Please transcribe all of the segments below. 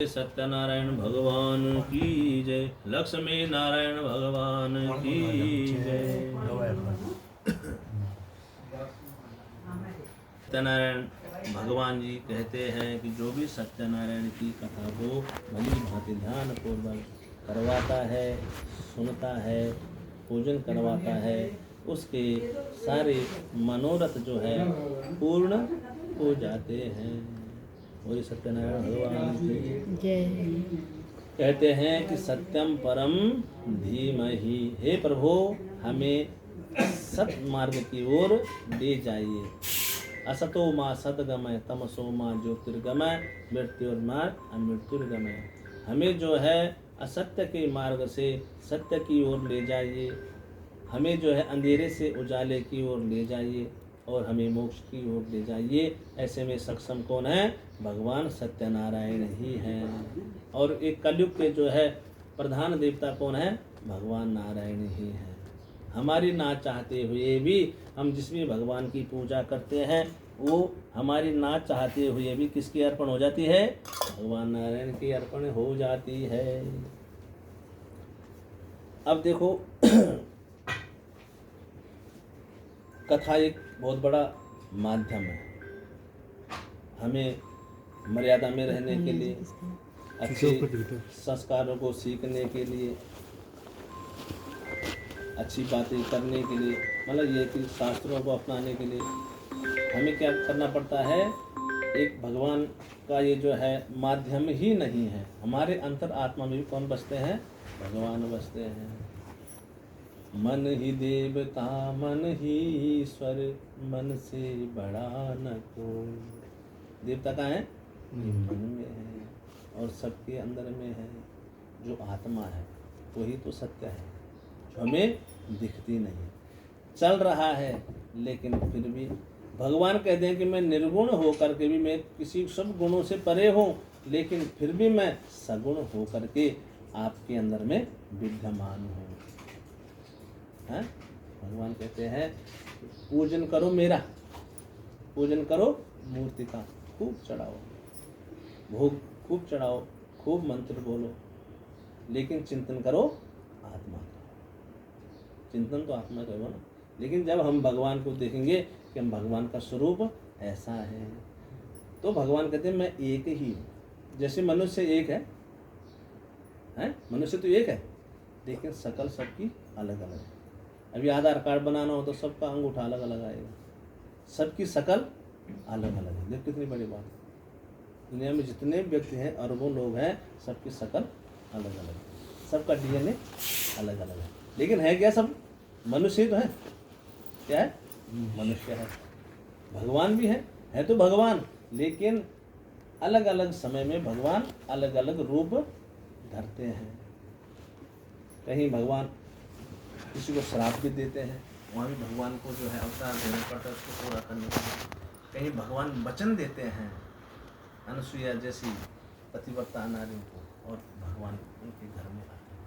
सत्यनारायण भगवान की जय। लक्ष्मी नारायण भगवान की जय। सत्यनारायण भगवान जी कहते हैं कि जो भी सत्यनारायण की कथा को भली भांति ध्यान पूर्वक करवाता है, सुनता है, पूजन करवाता है, उसके सारे मनोरथ जो है पूर्ण हो जाते हैं। वही सत्यनारायण भगवान की जय। कहते हैं कि सत्यम परम धीमहि। हे प्रभु, हमें सत्य मार्ग की ओर ले जाइए। असतो मां सद्गमय, तमसो मां ज्योतिर्गमय, मृत्युर्मार्ग अमृत्युर्गमय। हमें जो है असत्य के मार्ग से सत्य की ओर ले जाइए, हमें जो है अंधेरे से उजाले की ओर ले जाइए और हमें मोक्ष की ओर ले जाइए। ऐसे में सक्षम कौन है? भगवान सत्यनारायण ही हैं। और एक कलयुग के जो है प्रधान देवता कौन है? भगवान नारायण ही हैं। हमारी ना चाहते हुए भी हम जिसमें भगवान की पूजा करते हैं वो हमारी ना चाहते हुए भी किसकी अर्पण हो जाती है? भगवान नारायण की अर्पण हो जाती है। अब देखो कथा एक बहुत बड़ा माध्यम है हमें मर्यादा में रहने के लिए, अच्छे संस्कारों को सीखने के लिए, अच्छी बातें करने के लिए, मतलब ये कि शास्त्रों को अपनाने के लिए हमें क्या करना पड़ता है? एक भगवान का ये जो है माध्यम ही नहीं है। हमारे अंतर आत्मा में भी कौन बसते हैं? भगवान बसते हैं। मन ही देवता मन ही ईश्वर, मन से बड़ा न कोई। देवता कहाँ है? मन में है और सबके अंदर में है। जो आत्मा है वही तो सत्य है, जो हमें दिखती नहीं। चल रहा है लेकिन फिर भी भगवान कहते हैं कि मैं निर्गुण होकर के भी, मैं किसी सब गुणों से परे हूँ, लेकिन फिर भी मैं सगुण होकर के आपके अंदर में विद्यमान हूँ। हैं? भगवान कहते हैं पूजन करो मेरा, पूजन करो मूर्ति का, खूब चढ़ाओ, भोग खूब चढ़ाओ, खूब मंत्र बोलो, लेकिन चिंतन करो आत्मा का। चिंतन तो आत्मा का हो ना। लेकिन जब हम भगवान को देखेंगे कि हम भगवान का स्वरूप ऐसा है, तो भगवान कहते हैं मैं एक ही हूँ। जैसे मनुष्य एक है, मनुष्य तो एक है, लेकिन शकल सबकी अलग अलग है। अभी आधार कार्ड बनाना हो तो सबका अंगूठा अलग अलग आएगा, सबकी शकल अलग अलग है। देखो कितनी बड़ी बात है। दुनिया में जितने व्यक्ति हैं, अरबों लोग हैं, सबकी शकल अलग अलग है, सबका डीएनए अलग अलग है, लेकिन है क्या? सब मनुष्य तो है। क्या है? मनुष्य है। भगवान भी है तो भगवान, लेकिन अलग अलग समय में भगवान अलग अलग रूप धरते हैं। कहीं भगवान किसी को श्राप भी देते हैं, वहाँ भी भगवान को जो है अवतार देना पड़ता है उसको पूरा करने के लिए। कहीं भगवान वचन देते हैं अनुसुईया जैसी पतिव्रता नारियों को, और भगवान उनके घर में आते हैं,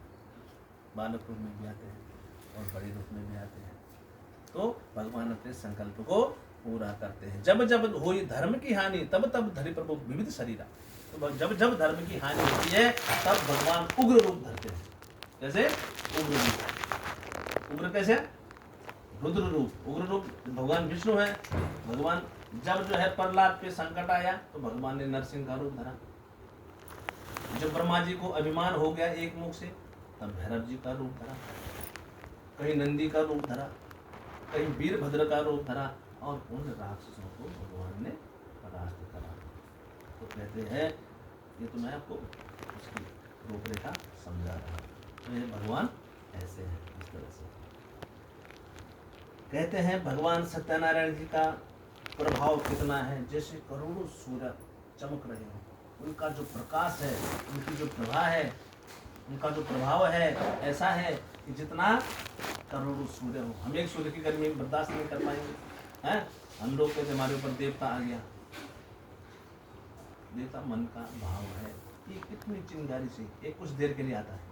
बालक रूप में भी आते हैं और बड़े रूप में भी आते हैं। तो भगवान अपने संकल्प को पूरा करते हैं। जब जब होई धर्म की हानि, तब तब धरि प्रभु विविध शरीरा। तो जब जब धर्म की हानि होती है तब भगवान उग्र रूप धरते हैं। जैसे उग्र रूप, उग्र कैसे? रुद्र रूप। उग्र रूप भगवान विष्णु है। भगवान जब जो है प्रहलाद पे संकट आया तो भगवान ने नरसिंह का रूप धरा। जब ब्रह्मा जी को अभिमान हो गया एक मुख से, तब भैरव जी का रूप धरा। कहीं नंदी का रूप धरा, कहीं वीरभद्र का रूप धरा, और उन राक्षसों को भगवान ने परास्त करा। तो कहते हैं, ये तो मैं आपको उसकी रूपरेखा समझा रहा हूँ। तो ये भगवान ऐसे हैं, इस तरह से कहते हैं। भगवान सत्यनारायण जी का प्रभाव कितना है? जैसे करोड़ों सूर्य चमक रहे हो, उनका जो प्रकाश है, उनकी जो प्रभा है, उनका जो प्रभाव है ऐसा है कि जितना करोड़ों सूर्य हो, हम एक सूर्य की गर्मी बर्दाश्त नहीं कर पाएंगे। हैं? हम लोग कहते हमारे ऊपर देवता आ गया। देवता मन का भाव है कि कितनी चिंगारी से एक कुछ देर के लिए आता है,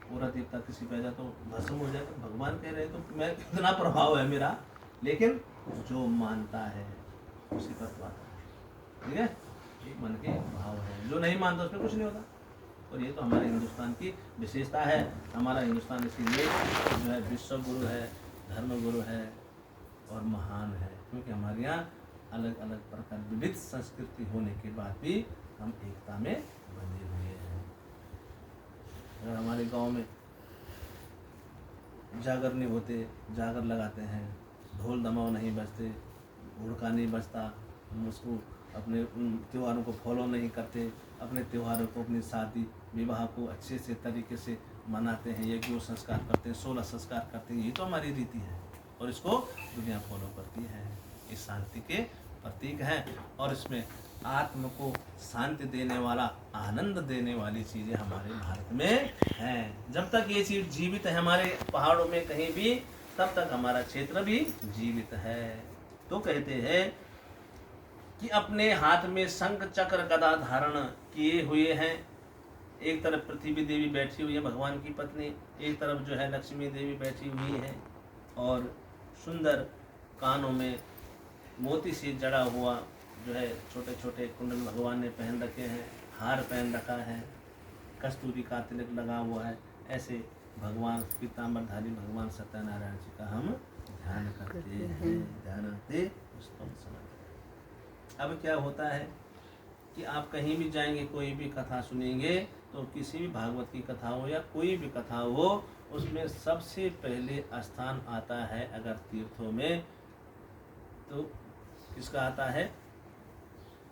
पूरा देवता किसी पे आ जाए तो भस्म हो जाए। भगवान कह रहे हैं तो मैं इतना प्रभाव है मेरा, लेकिन जो मानता है उसी पर आता है। ठीक है? एक मन के भाव है। जो नहीं मानता उसमें कुछ नहीं होता। और ये तो हमारे हिंदुस्तान की विशेषता है। हमारा हिंदुस्तान इसीलिए जो है विश्व गुरु है, धर्म गुरु है और महान है, क्योंकि हमारे यहाँ अलग अलग प्रकार विविध संस्कृति होने के बाद भी हम एकता में बंधे हुए हैं। अगर हमारे गांव में जागर नहीं होते, जागर लगाते हैं, ढोल दमाव नहीं बजते, हुड़का नहीं बजता, हम उसको अपने त्योहारों को फॉलो नहीं करते, अपने त्योहारों को, अपनी शादी विवाह को अच्छे से तरीके से मनाते हैं, यज्ञ संस्कार करते हैं, 16 संस्कार करते हैं, ये तो हमारी रीति है और इसको दुनिया फॉलो करती है। इस शांति के प्रतीक हैं और इसमें आत्म को शांति देने वाला, आनंद देने वाली चीज़ें हमारे भारत में हैं। जब तक ये चीज़ जीवित है हमारे पहाड़ों में कहीं भी, तब तक हमारा क्षेत्र भी जीवित है। तो कहते हैं कि अपने हाथ में शंख चक्र गदा धारण किए हुए हैं। एक तरफ पृथ्वी देवी बैठी हुई है भगवान की पत्नी, एक तरफ जो है लक्ष्मी देवी बैठी हुई है और सुंदर कानों में मोती से जड़ा हुआ जो है छोटे छोटे कुंडल भगवान ने पहन रखे हैं, हार पहन रखा है, कस्तूरी का तिलक लगा हुआ है। ऐसे भगवान पीताम्बरधारी भगवान सत्यनारायण जी का हम ध्यान करते हैं, ध्यानते पुष्पम समर्पयामि। अब क्या होता है कि आप कहीं भी जाएंगे, कोई भी कथा सुनेंगे, तो किसी भी भागवत की कथा हो या कोई भी कथा हो, उसमें सबसे पहले स्थान आता है अगर तीर्थों में, तो किसका आता है?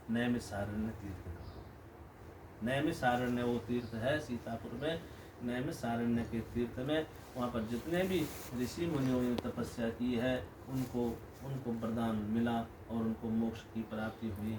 नैमिषारण्य तीर्थ का। नैमिषारण्य वो तीर्थ है सीतापुर में, नैमिषारण्य के तीर्थ में। वहाँ पर जितने भी ऋषि मुनियों ने तपस्या की है उनको वरदान मिला और उनको मोक्ष की प्राप्ति हुई,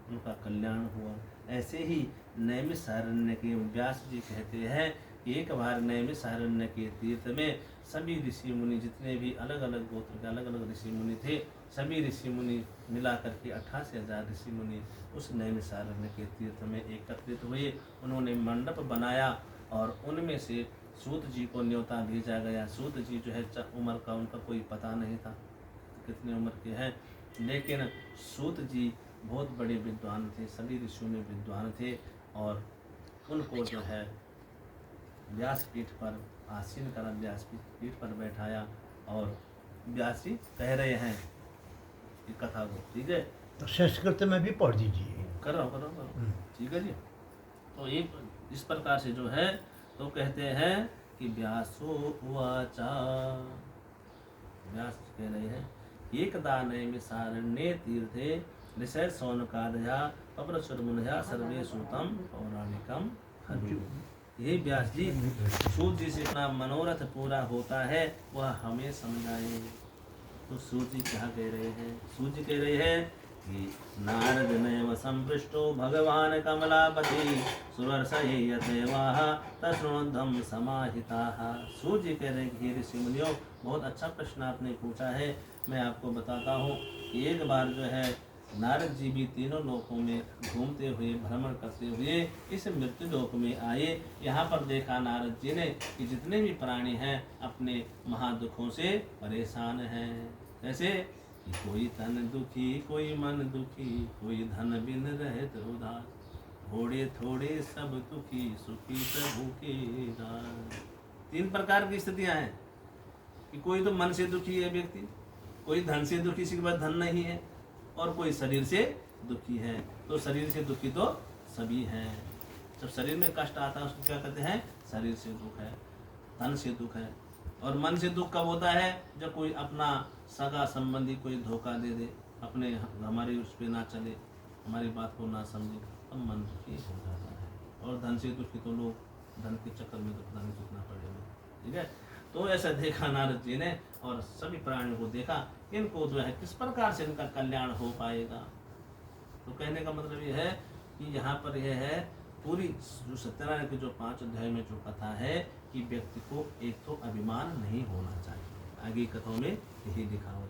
उनका कल्याण हुआ। ऐसे ही नैमिषारण्य के व्यास जी कहते हैं कि एक बार नैमिषारण्य के तीर्थ में सभी ऋषि मुनि, जितने भी अलग अलग गोत्र के अलग अलग ऋषि मुनि थे, सभी ऋषि मुनि मिलाकर के 88,000 ऋषि मुनि उस नैमिषारण्य के तीर्थ में एकत्रित हुए। उन्होंने मंडप बनाया और उनमें से सूत जी को न्योता भेजा गया। सूत जी जो है उम्र का उनका कोई पता नहीं था कितने उम्र के हैं, लेकिन सूत जी बहुत बड़े विद्वान थे, सभी ऋषियों में विद्वान थे और उनको जो है व्यासपीठ पर आसीन करा, व्यासपीठ पर बैठाया और व्यास जी कह रहे हैं कि कथा को, ठीक है? तो संस्कृत में भी पढ़ दीजिए। कर रहा हूँ ठीक है जी। तो एक इस प्रकार से जो है तो कहते हैं कि व्यासो उवाचा, व्यास कह रहे हैं एकदा नैमिषारण्ये तीर्थे ऋषय शौनकादया पप्रचुर्मुनया सर्वे सूतम पौराणिकम खलु। ये व्यास जी, सूत जी से अपना मनोरथ पूरा होता है वह हमें समझाए। तो सूत जी क्या कह रहे हैं? सूत जी कह रहे हैं कि नारद नैव संपृष्टो भगवान कमलापति सुवर्षयेयतेवाह तशृणुध्वं समाहिताः। सूत जी कह रहे हैं कि ऋषि मुनियों, बहुत अच्छा प्रश्न आपने पूछा है। मैं आपको बताता हूँ कि एक बार जो है नारद जी भी तीनों लोकों में घूमते हुए, भ्रमण करते हुए इस मृत्यु लोक में आए। यहाँ पर देखा नारद जी ने कि जितने भी प्राणी हैं अपने महादुखों से परेशान हैं। कैसे कि कोई तन दुखी, कोई मन दुखी, कोई धन बिन रहत उदास, थोड़े थोड़े सब दुखी, सुखी प्रभु के दास। 3 प्रकार की स्थितियां हैं कि कोई तो मन से दुखी है व्यक्ति, कोई धन से दुखी, इसके बाद धन नहीं है, और कोई शरीर से दुखी है। तो शरीर से दुखी तो सभी हैं। जब शरीर में कष्ट आता है उसको क्या कहते हैं? शरीर से दुख है, धन से दुख है। और मन से दुख कब होता है? जब कोई अपना सगा संबंधी कोई धोखा दे दे, अपने हमारी उस पर ना चले, हमारी बात को ना समझे, तब मन दुखी हो जाता है। और धन से दुखी तो लोग धन के चक्कर में तो धन जितना पड़ेगा, ठीक है? तो ऐसा देखा नारद जी ने और सभी प्राणियों को देखा, इनको जो है किस प्रकार से इनका कल्याण हो पाएगा। तो कहने का मतलब ये है कि यहाँ पर यह है पूरी जो सत्यनारायण के जो 5 अध्याय में जो कथा है कि व्यक्ति को एक तो अभिमान नहीं होना चाहिए। आगे कथाओं में यही लिखा हो,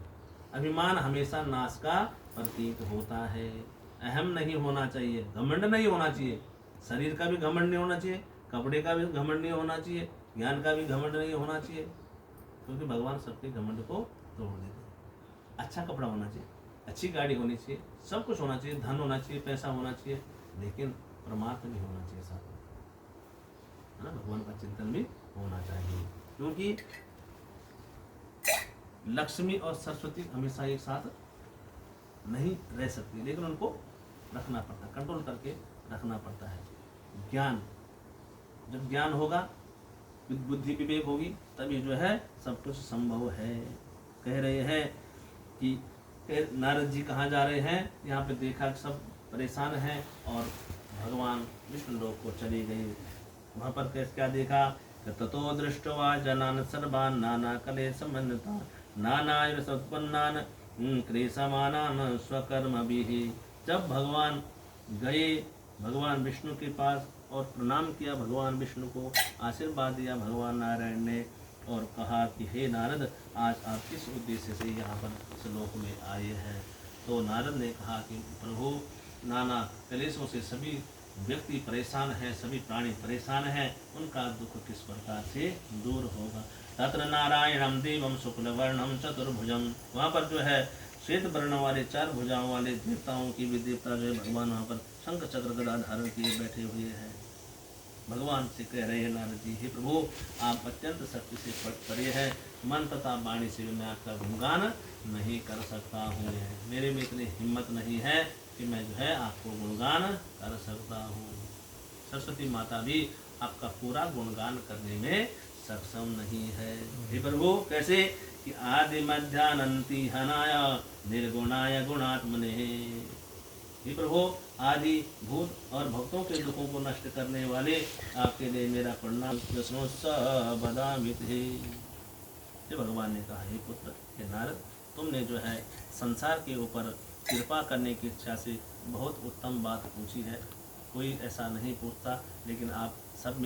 अभिमान हमेशा नाश का प्रतीक होता है। अहम नहीं होना चाहिए, घमंड नहीं होना चाहिए। शरीर का भी घमंड नहीं होना चाहिए, कपड़े का भी घमंड नहीं होना चाहिए, ज्ञान का भी घमंड नहीं होना चाहिए, क्योंकि भगवान सबके घमंड को तोड़ देते हैं। अच्छा कपड़ा होना चाहिए, अच्छी गाड़ी होनी चाहिए, सब कुछ होना चाहिए, धन होना चाहिए, पैसा होना चाहिए, लेकिन परमार्थ भी होना चाहिए साथ में, है ना, भगवान का चिंतन भी होना चाहिए। क्योंकि लक्ष्मी और सरस्वती हमेशा एक साथ नहीं रह सकती, लेकिन उनको रखना पड़ता है, कंट्रोल करके रखना पड़ता है। ज्ञान, जब ज्ञान होगा, बुद्धि विवेक होगी, तभी जो है सब कुछ संभव है। कह रहे हैं कि नारद जी कहाँ जा रहे हैं, यहाँ पे देखा कि सब परेशान हैं और भगवान विष्णु लोक को चली गई। वहाँ पर क्या देखा, ततो दृष्टवा जनान सर्वान् नाना कलेशमन्वितान् नानायुरसोत्पन्नान् क्लेशमानान् स्वकर्मभिः। जब भगवान गए भगवान विष्णु के पास और प्रणाम किया भगवान विष्णु को, आशीर्वाद दिया भगवान नारायण ने और कहा कि हे नारद, आज आप किस उद्देश्य से यहाँ पर इस लोक में आए हैं। तो नारद ने कहा कि प्रभु, नाना कलेशों से सभी व्यक्ति परेशान हैं, सभी प्राणी परेशान हैं, उनका दुख किस प्रकार से दूर होगा। तत्र नारायणम देवम शुक्लवर्णम चतुर्भुजम, वहाँ पर जो है श्वेत वर्ण वाले 4 भुजाओं वाले देवताओं की भी देवता जो है भगवान वहाँ पर शंख चक्र गदा धारण किए बैठे हुए हैं। भगवान से कह रहे हैं नारद जी, हे प्रभु, आप अत्यंत शक्ति से परे हैं, मन तथा वाणी से मैं आपका गुणगान नहीं कर सकता हूँ। मेरे में इतनी हिम्मत नहीं है कि मैं जो है आपको गुणगान कर सकता हूँ। सरस्वती माता भी आपका पूरा गुणगान करने में सक्षम नहीं है। हे प्रभु, कैसे कि आदि मध्यानंती हनाय निर्गुणाय गुणात्मने। हे प्रभु, आदि भूत और भक्तों के दुखों को नष्ट करने वाले आपके लिए मेरा प्रणाम बदामित है। भगवान ने कहा, हे पुत्र, हे नारद, तुमने जो है संसार के ऊपर कृपा करने की इच्छा से बहुत उत्तम बात पूछी है। कोई ऐसा नहीं पूछता, लेकिन आप सब में